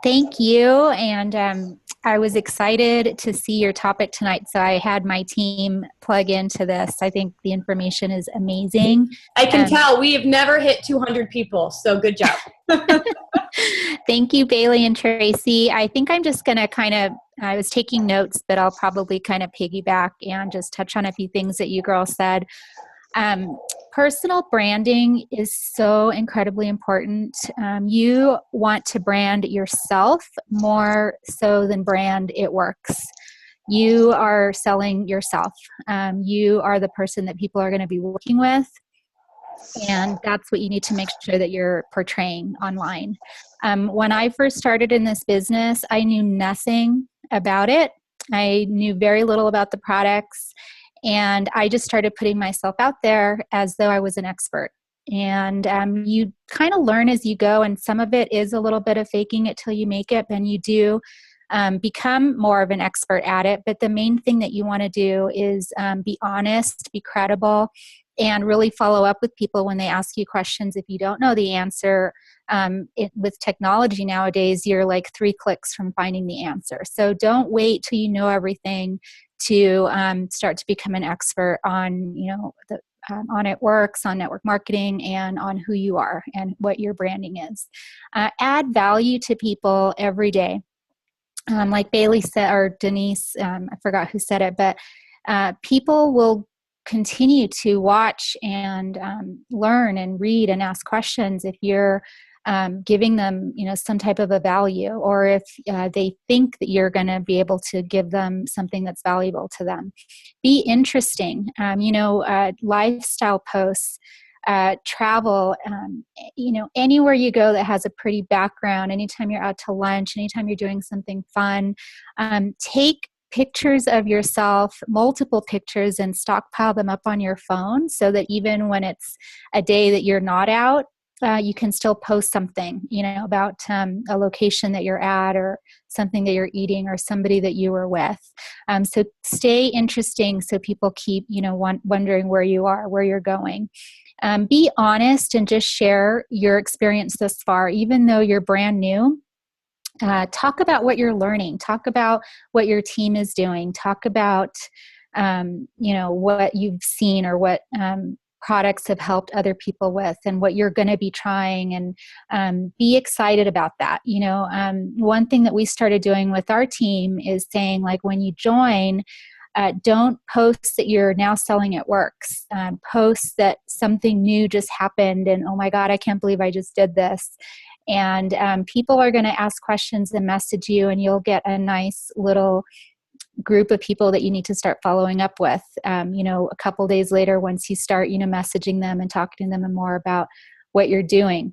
[SPEAKER 4] Thank you. And I was excited to see your topic tonight, so I had my team plug into this. I think the information is amazing.
[SPEAKER 1] I can tell. We have never hit 200 people, so good job.
[SPEAKER 4] Thank you, Bailey and Tracy. I think I'm just going to I was taking notes, but I'll probably kind of piggyback and just touch on a few things that you girls said. Personal branding is so incredibly important. You want to brand yourself more so than brand It Works. You are selling yourself. You are the person that people are going to be working with. And that's what you need to make sure that you're portraying online. When I first started in this business, I knew nothing about it. I knew very little about the products. And I just started putting myself out there as though I was an expert. And you kind of learn as you go, and some of it is a little bit of faking it till you make it, and you do become more of an expert at it. But the main thing that you want to do is be honest, be credible, and really follow up with people when they ask you questions. If you don't know the answer, with technology nowadays, you're like 3 clicks from finding the answer. So don't wait till you know everything to start to become an expert on, on It Works, on network marketing, and on who you are and what your branding is. Add value to people every day. Like Bailey said, or Denise, I forgot who said it, but people will continue to watch and learn and read and ask questions if you're giving them, some type of a value, or if they think that you're going to be able to give them something that's valuable to them. Be interesting. Lifestyle posts, travel, anywhere you go that has a pretty background, anytime you're out to lunch, anytime you're doing something fun, take pictures of yourself, multiple pictures, and stockpile them up on your phone so that even when it's a day that you're not out, you can still post something, about a location that you're at, or something that you're eating, or somebody that you were with. So stay interesting so people keep, wondering where you are, where you're going. Be honest and just share your experience thus far, even though you're brand new. Talk about what you're learning. Talk about what your team is doing. Talk about, what you've seen, or what products have helped other people with, and what you're going to be trying, and be excited about that. One thing that we started doing with our team is saying, like, when you join, don't post that you're now selling It Works. Post that something new just happened, and oh my God, I can't believe I just did this. And people are going to ask questions and message you, and you'll get a nice little group of people that you need to start following up with, a couple days later, once you start, messaging them and talking to them more about what you're doing.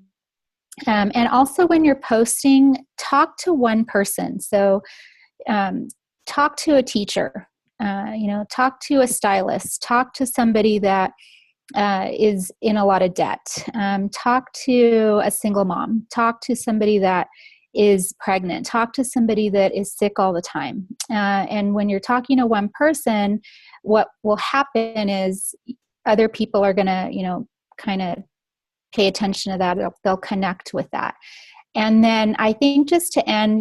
[SPEAKER 4] And also when you're posting, talk to one person. So talk to a teacher, talk to a stylist, talk to somebody that is in a lot of debt, talk to a single mom, talk to somebody that is pregnant, talk to somebody that is sick all the time. And when you're talking to one person, what will happen is other people are going to, kind of pay attention to that. They'll connect with that. And then I think, just to end,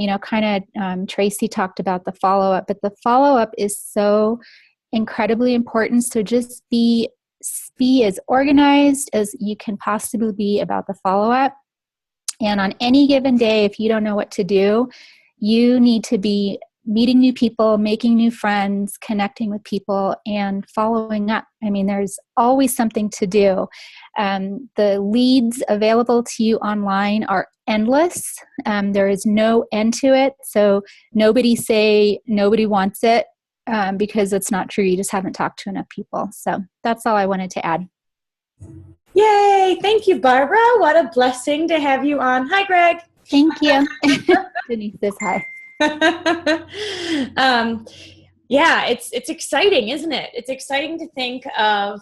[SPEAKER 4] Tracy talked about the follow-up, but the follow-up is so incredibly important. So just be as organized as you can possibly be about the follow-up. And on any given day, if you don't know what to do, you need to be meeting new people, making new friends, connecting with people, and following up. I mean, there's always something to do. The leads available to you online are endless. There is no end to it. So nobody say nobody wants it, because it's not true. You just haven't talked to enough people. So that's all I wanted to add.
[SPEAKER 1] Yay! Thank you, Barbara. What a blessing to have you on. Hi, Greg.
[SPEAKER 4] Thank you. Denise says hi.
[SPEAKER 1] Yeah, it's exciting, isn't it? It's exciting to think of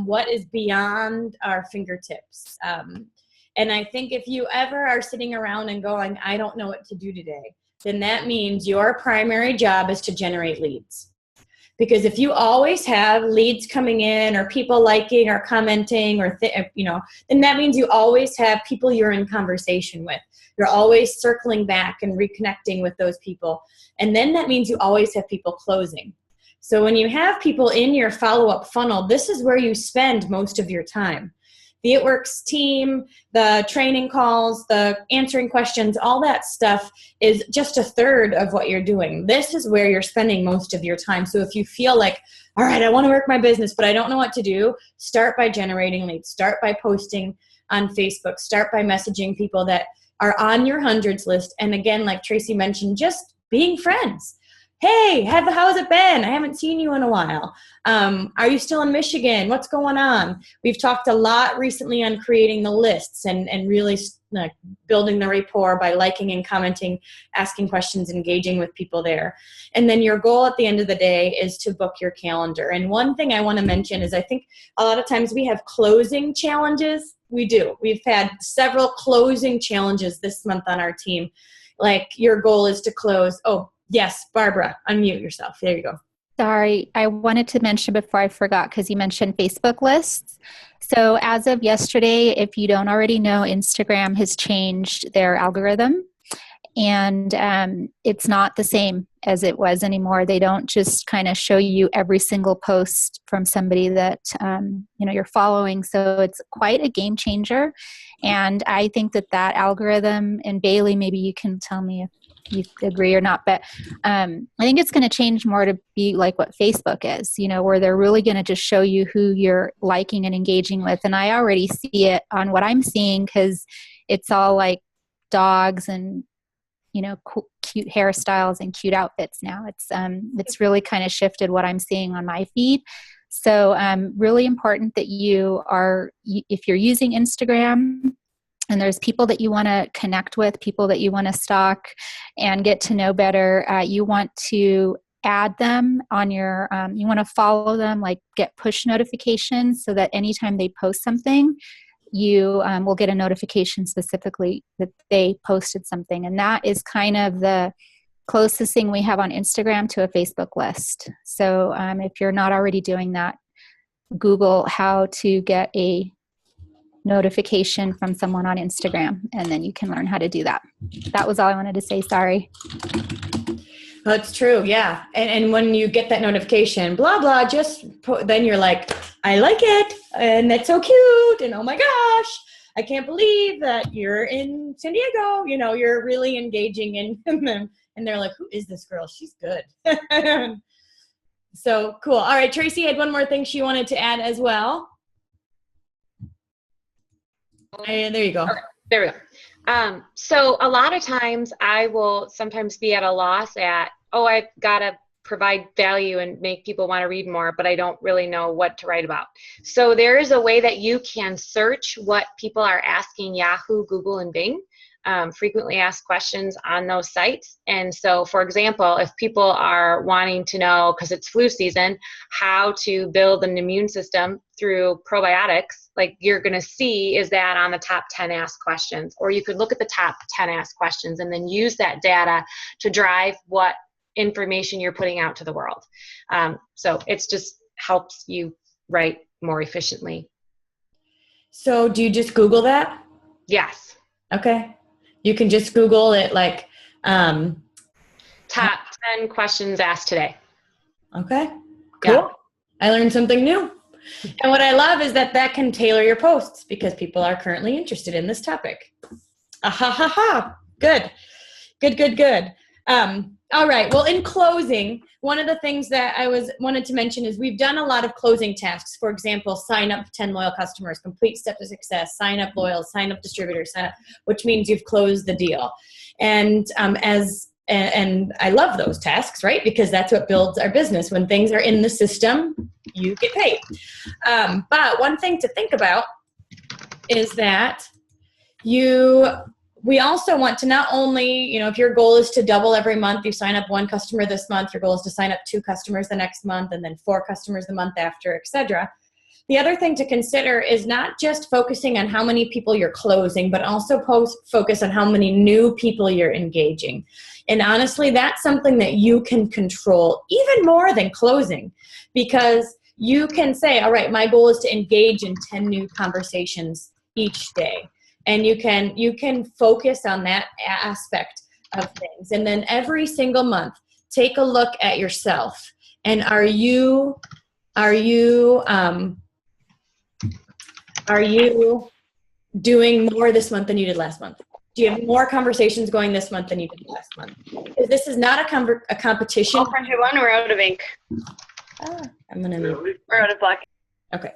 [SPEAKER 1] what is beyond our fingertips. And I think if you ever are sitting around and going, I don't know what to do today, then that means your primary job is to generate leads. Because if you always have leads coming in, or people liking or commenting, or then that means you always have people you're in conversation with. You're always circling back and reconnecting with those people. And then that means you always have people closing. So when you have people in your follow-up funnel, this is where you spend most of your time. The It Works team, the training calls, the answering questions, all that stuff is just a third of what you're doing. This is where you're spending most of your time. So if you feel like, all right, I want to work my business, but I don't know what to do, start by generating leads. Start by posting on Facebook. Start by messaging people that are on your hundreds list. And again, like Tracy mentioned, just being friends. Hey, how's it been? I haven't seen you in a while. Are you still in Michigan? What's going on? We've talked a lot recently on creating the lists and really building the rapport by liking and commenting, asking questions, engaging with people there. And then your goal at the end of the day is to book your calendar. And one thing I want to mention is I think a lot of times we have closing challenges We do. We've had several closing challenges this month on our team. Like your goal is to close. Oh, yes, Barbara, unmute yourself. There you go.
[SPEAKER 4] Sorry, I wanted to mention before I forgot, because you mentioned Facebook lists. So as of yesterday, if you don't already know, Instagram has changed their algorithm, and it's not the same as it was anymore. They don't just kind of show you every single post from somebody that you're following. So it's quite a game changer, and I think that algorithm, and Bailey, maybe you can tell me if you agree or not, but I think it's going to change more to be like what Facebook is, where they're really going to just show you who you're liking and engaging with. And I already see it on what I'm seeing, because it's all like dogs and cute hairstyles and cute outfits now. It's really kind of shifted what I'm seeing on my feed. So really important that if you're using Instagram and there's people that you want to connect with, people that you want to stalk and get to know better, you want to add them on your, you want to follow them, like get push notifications so that anytime they post something, you will get a notification specifically that they posted something. And that is kind of the closest thing we have on Instagram to a Facebook list. So if you're not already doing that, Google how to get a notification from someone on Instagram, and then you can learn how to do that. That was all I wanted to say. Sorry.
[SPEAKER 1] That's true. Yeah. And when you get that notification, blah, blah, then you're like, I like it. And that's so cute. And oh my gosh, I can't believe that you're in San Diego. You're really engaging in them. And they're like, who is this girl? She's good. So cool. All right. Tracy had one more thing she wanted to add as well. And there you go.
[SPEAKER 3] Okay, there we go. So a lot of times I will sometimes be at a loss at, I've got to provide value and make people want to read more, but I don't really know what to write about. So there is a way that you can search what people are asking Yahoo, Google, and Bing. Frequently asked questions on those sites. And so, for example, if people are wanting to know, because it's flu season, how to build an immune system through probiotics, like you're going to see is that on the top 10 asked questions. Or you could look at the top 10 asked questions and then use that data to drive what information you're putting out to the world. So it's just helps you write more efficiently.
[SPEAKER 1] So do you just Google that?
[SPEAKER 3] Yes.
[SPEAKER 1] Okay. You can just Google it, like
[SPEAKER 3] top 10 questions asked today.
[SPEAKER 1] Okay, cool.
[SPEAKER 3] Yeah.
[SPEAKER 1] I learned something new. And what I love is that can tailor your posts because people are currently interested in this topic. Good. All right. Well, in closing, one of the things that I wanted to mention is we've done a lot of closing tasks. For example, sign up 10 loyal customers, complete step to success, sign up loyal, sign up distributors, which means you've closed the deal. And and I love those tasks, right? Because that's what builds our business. When things are in the system, you get paid. But one thing to think about is that we also want to not only, if your goal is to double every month, you sign up 1 customer this month, your goal is to sign up 2 customers the next month, and then 4 customers the month after, etc. The other thing to consider is not just focusing on how many people you're closing, but also focus on how many new people you're engaging. And honestly, that's something that you can control even more than closing, because you can say, all right, my goal is to engage in 10 new conversations each day. And you can focus on that aspect of things. And then every single month, take a look at yourself. And are you doing more this month than you did last month? Do you have more conversations going this month than you did last month? Because this is not a competition.
[SPEAKER 5] All friendship one, we're out of ink.
[SPEAKER 3] We're out of black.
[SPEAKER 1] Okay.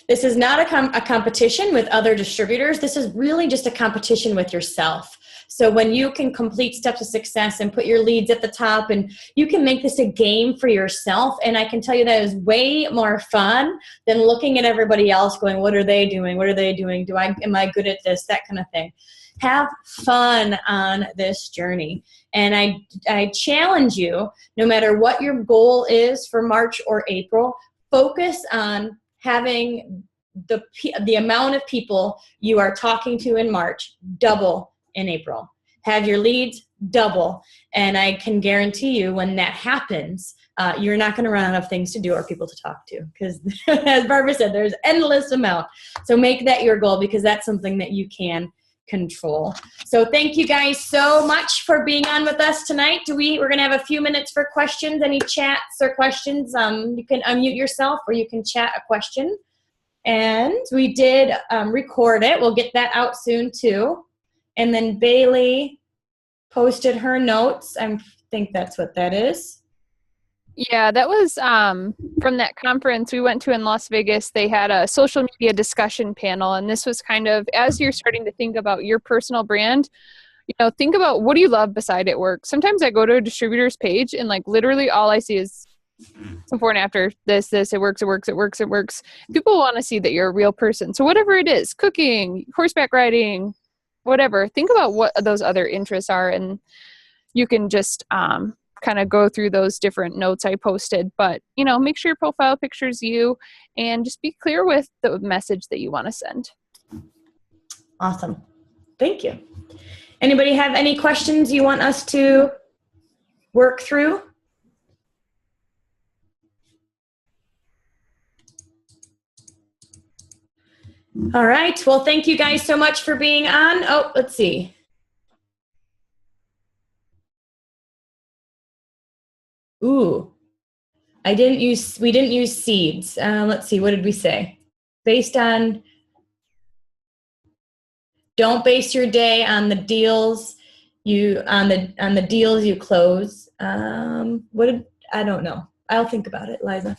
[SPEAKER 1] This is not a competition with other distributors. This is really just a competition with yourself. So when you can complete steps of success and put your leads at the top, and you can make this a game for yourself, and I can tell you that is way more fun than looking at everybody else going, what are they doing? What are they doing? Am I good at this? That kind of thing. Have fun on this journey. And I challenge you, no matter what your goal is for March or April, focus on having the amount of people you are talking to in March double in April. Have your leads double. And I can guarantee you when that happens, you're not going to run out of things to do or people to talk to, because as Barbara said, there's endless amount. So make that your goal, because that's something that you can control. So thank you guys so much for being on with us tonight. We're going to have a few minutes for questions. Any chats or questions? You can unmute yourself or you can chat a question. And we did record it. We'll get that out soon too. And then Bailey posted her notes. I think that's what that is.
[SPEAKER 2] Yeah, that was from that conference we went to in Las Vegas. They had a social media discussion panel, and this was kind of, as you're starting to think about your personal brand, think about what do you love beside it work. Sometimes I go to a distributor's page and like literally all I see is before and after this, it works. People want to see that you're a real person. So whatever it is, cooking, horseback riding, whatever, think about what those other interests are, and you can just kind of go through those different notes I posted. But, make sure your profile picture's you, and just be clear with the message that you want to send.
[SPEAKER 1] Awesome. Thank you. Anybody have any questions you want us to work through? All right. Well, thank you guys so much for being on. Oh, let's see. Ooh, we didn't use seeds. Let's see. What did we say? Don't base your day on the deals on the deals you close. I don't know. I'll think about it, Liza.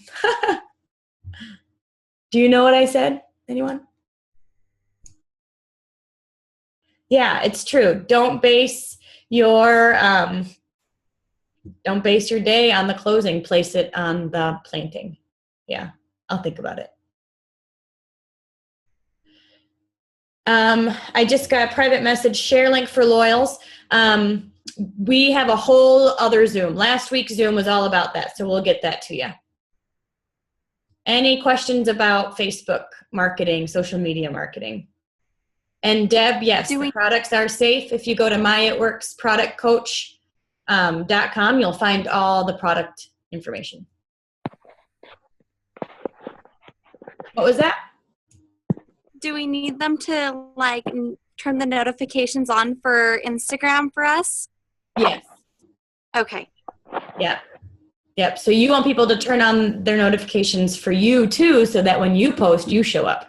[SPEAKER 1] Do you know what I said? Anyone? Yeah, it's true. Don't base your day on the closing. Place it on the planting. Yeah, I'll think about it. I just got a private message, share link for loyals. We have a whole other Zoom. Last week's Zoom was all about that, so we'll get that to you. Any questions about Facebook marketing, social media marketing? And Deb, yes, the products are safe. If you go to myitworksproductcoach.com, you'll find all the product information. What was that?
[SPEAKER 5] Do we need them to turn the notifications on for Instagram for us?
[SPEAKER 1] Yes.
[SPEAKER 5] Okay.
[SPEAKER 1] Yep. So you want people to turn on their notifications for you too, so that when you post, you show up.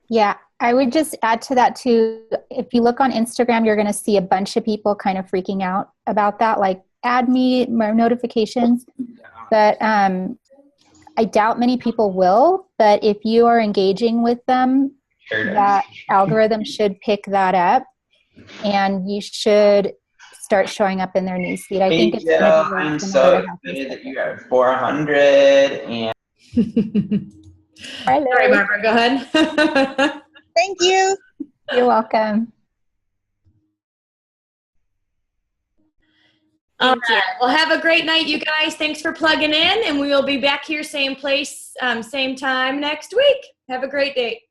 [SPEAKER 4] Yeah. I would just add to that too. If you look on Instagram, you're going to see a bunch of people kind of freaking out about that, like add me more notifications. But I doubt many people will. But if you are engaging with them, that algorithm should pick that up, and you should start showing up in their newsfeed. I think it's
[SPEAKER 6] I'm so excited that you have 400 and.
[SPEAKER 1] Sorry, Barbara, go ahead.
[SPEAKER 7] Thank you.
[SPEAKER 4] You're welcome.
[SPEAKER 1] All right. Well, have a great night, you guys. Thanks for plugging in, and we will be back here same place, same time next week. Have a great day.